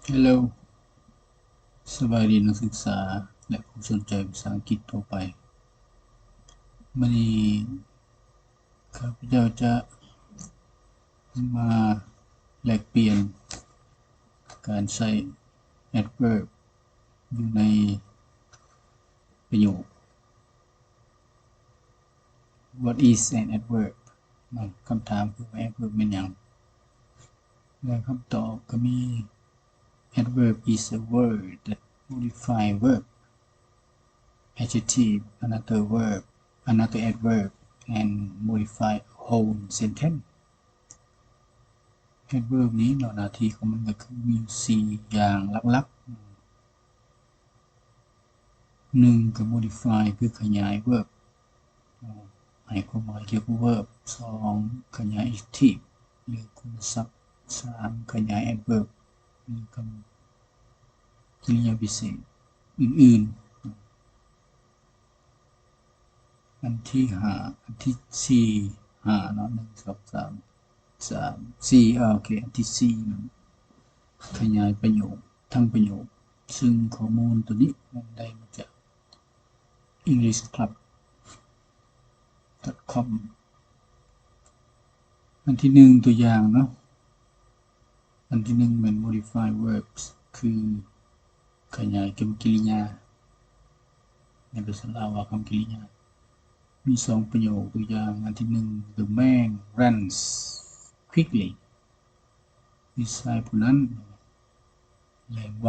Hello สบายดีนักศึกษาและผู้สนใจภาษาอังกฤษทั่วไปมื้อนี้ข้าพเจ้าจะมาแลกเปลี่ยนการใช้ adverb อยู่ในประโยค What is an adverb คำถามคือ adverb เป็นหยังและคำตอบก็มี Adverb is a word that modify verb, adjective, another adverb, and modify a whole sentence. Adverb นี้หน้าที่ของมันก็คือมี4อย่างหลักๆ1ก็ modify คือขยาย verb ให้ความหมายเกี่ยวกับ verb 2ขยาย adjective หรือคุณศัพท์3ขยาย adverb หรือคำกริยาพิเศษอื่นๆอันที่5อันที่4 5เนาะ1 2 3 4โอเคอันที่4ขยายประโยคทั้งประโยคซึ่งข้อมูลตัวนี้มันได้มาจาก englishclub.com อันที่1ตัวอย่างเนาะอันที่1เป็น modify verbs คือขยายคำกริยาในภาษาลาวว่าคำกริยามี2ประโยคตัวอย่างอันที่1 The man runs quickly นิสัยผู้นั้นแล่นไว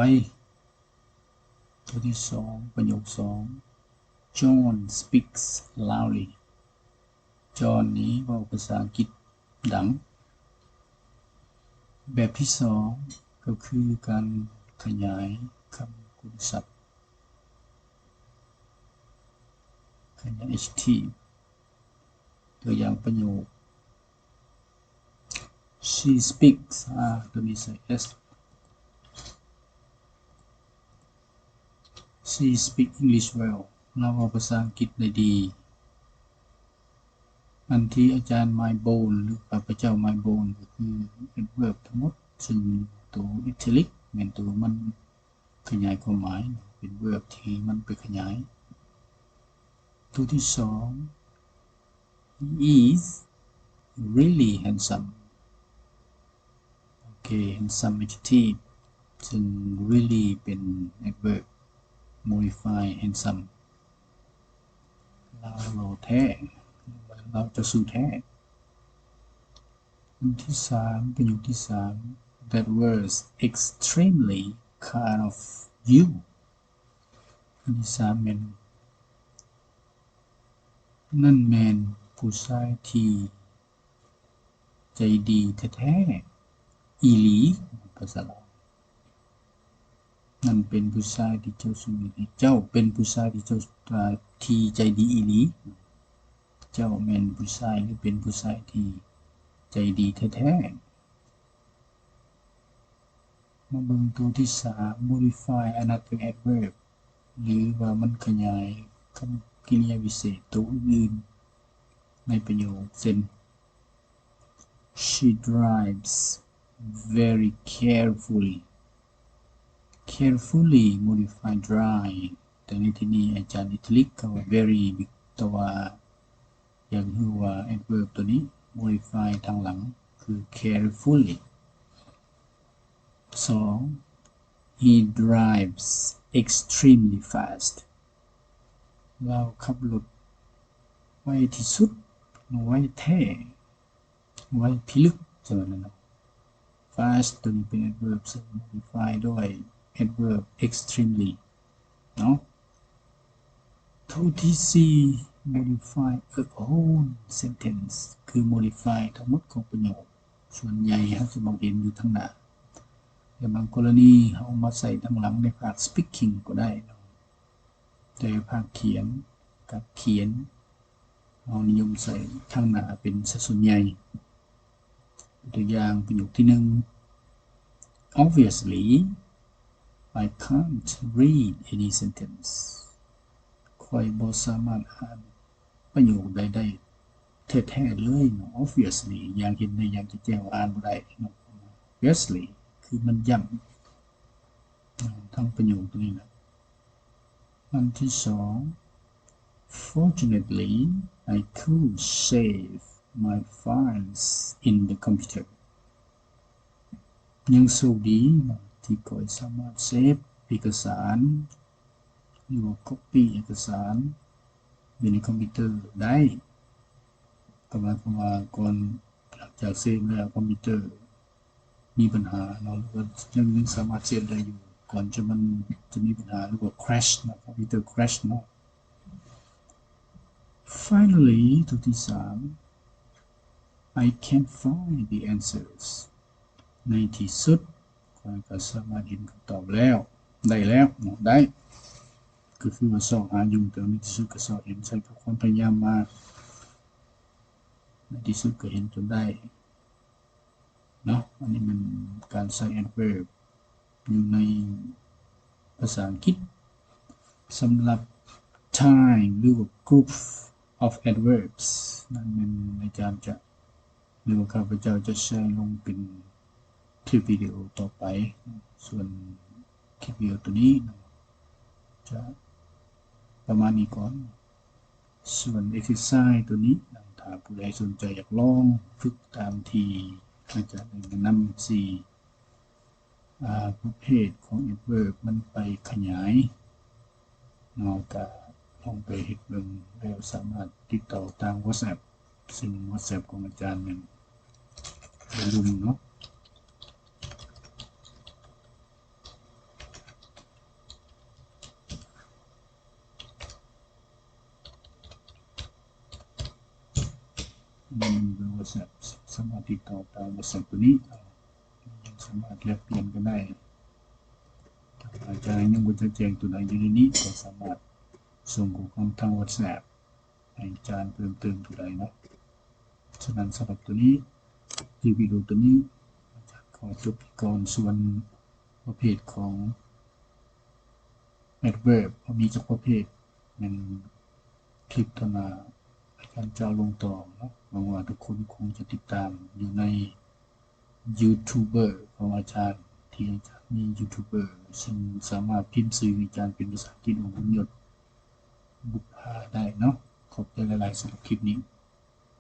ตัวที่2ประโยค2 John speaks loudly John นี้เว้าภาษาอังกฤษดังแบบที่2ก็คือการขยายคำคุณศัพท์ขยาย adjective ตัวอย่างประโยค She speaks ตัวนี้ใส่ s She speaks English well เราเว้าภาษาอังกฤษได้ดีอันที่อาจารย์ Mybone หรือข้าพเจ้า Mybone ก็คือ adverb ทั้งหมดซึ่งตัว italic แม่นตัวมันขยายความหมายเป็น verb ที่มันไปขยายตัวที่2 He is really handsome โอเค handsome adjective ซึ่ง really เป็น adverb modify handsome เราแท้เราจะสู้แท้อันที่3ประโยคที่3 That was extremely kind of you อันที่3เป็นนั่นแม่นผู้ชายที่ใจดีแท้ๆอีหลีภาษาลาวนั่นเป็นผู้ชายที่เจ้าสู้เจ้าเป็นผู้ชายที่เจ้าที่ใจดีอีหลีเจ้าแม่นผู้ชายหรือเป็นผู้ชายที่ใจดีแท้ๆมาเบิ่งตัวที่3 modify another adverb หรือว่ามันขยายคำกริยาวิเศษตัวอื่นในประโยคเช่น She drives very carefully modify drive แต่ในที่นี้อาจารย์ italic ก็ว่า very ตัวอย่างคือว่า adverb ตัวนี้ modify ทางหลังคือ carefully 2 He drives extremely fast เราขับรถไวที่สุดไวแท้ไวพิลึกใช่มั้ยเนาะ fast ตัวนี้เป็น adverb ซึ่ง modify ด้วย adverb extremely เนาะตัวที่4 modify a whole sentence คือ modify ทั้งหมดของประโยคส่วนใหญ่เราจะมองเห็นอยู่ทางหน้าแต่บางกรณีเรามาใส่ทางหลังในภาค speaking ก็ได้เนาะแต่ภาคเขียนกับเขียนเรานิยมใส่ทางหน้าเป็นสัดส่วนใหญ่ตัวอย่างประโยคที่1 Obviously I can't read any sentence ข้อยบ่สามารถอ่านประโยคใดๆแท้ๆเลยเนาะ Obviously อย่างเห็นได้อย่างแจ้งว่าอ่านบ่ได้เนาะ Obviously คือมันย้ ทั้งประโยคตัวนี้นะอันที่สอง Fortunately I could save my files in the computer ยังโชคดีที่ก้อยสามารถเซฟเอกสารหรือว่า copy เอกสารอยู่ในคอมพิวเตอร์ได้ก็หมายความว่าก่อนหลังจากเซฟแล้วคอมพิวเตอร์มีปัญหาเนาะก็ยังสามารถเซฟได้อยู่ก่อนมันจะมีปัญหาหรือว่า crash นะคอมพิวเตอร์ crash เนาะ Finally ตัวที่สาม I can find the answers ในที่สุดก็สามารถเห็นคำตอบแล้วได้แล้วได้ก็คือว่าสอบหาอยู่แต่ในที่สุดก็สอบเห็นใช้ความพยายามมากในที่สุดก็เห็นจนได้เนาะอันนี้มันการใช้ adverb อยู่ในภาษาอังกฤษสำหรับ time หรือว่า group of adverbs นั่นเป็นอาจารย์จะหรือว่าข้าพเจ้าจะแชร์ลงเป็นคลิปวิดีโอต่อไปส่วนคลิปวิดีโอตัวนี้จะประมาณนี้ก่อนส่วน exercise ตัวนี้ถ้าผู้ใดสนใจอยากลองฝึกตามที่อาจารย์แนะนำสี่ประเภทของ adverb มันไปขยายนอกจากลองไปเห็นเบิ่งแล้วสามารถติดต่อทาง WhatsApp ซึ่ง WhatsApp ของอาจารย์นั้นเป็นลุมเนาะเป็น WhatsApp สามารถติดต่อทาง WhatsApp ตัวนี้สามารถแลกเปลี่ยนกันได้อาจารย์ยังบ่จะแจ้งตัวไหนอยู่ในนี้ก็สามารถส่งข้อความทาง WhatsApp ให้อาจารย์เพิ่มเติมตัวใดเนาะฉะนั้นสำหรับตัวนี้ที่วิดีโอตัวนี้ขอจบก่อนส่วนประเภทของ adverb มีจักประเภทมันคลิปต่อมาอาจารย์จะลงต่อเนาะหวังว่าทุกคนคงจะติดตามอยู่ใน YouTuber ของอาจารย์ที่อาจารย์มี YouTuber ซึ่งสามารถพิมพ์สื่ออาจารย์เป็นภาษาอังกฤษของบุญยศบุพภาได้เนาะขอบใจหลายๆสำหรับคลิปนี้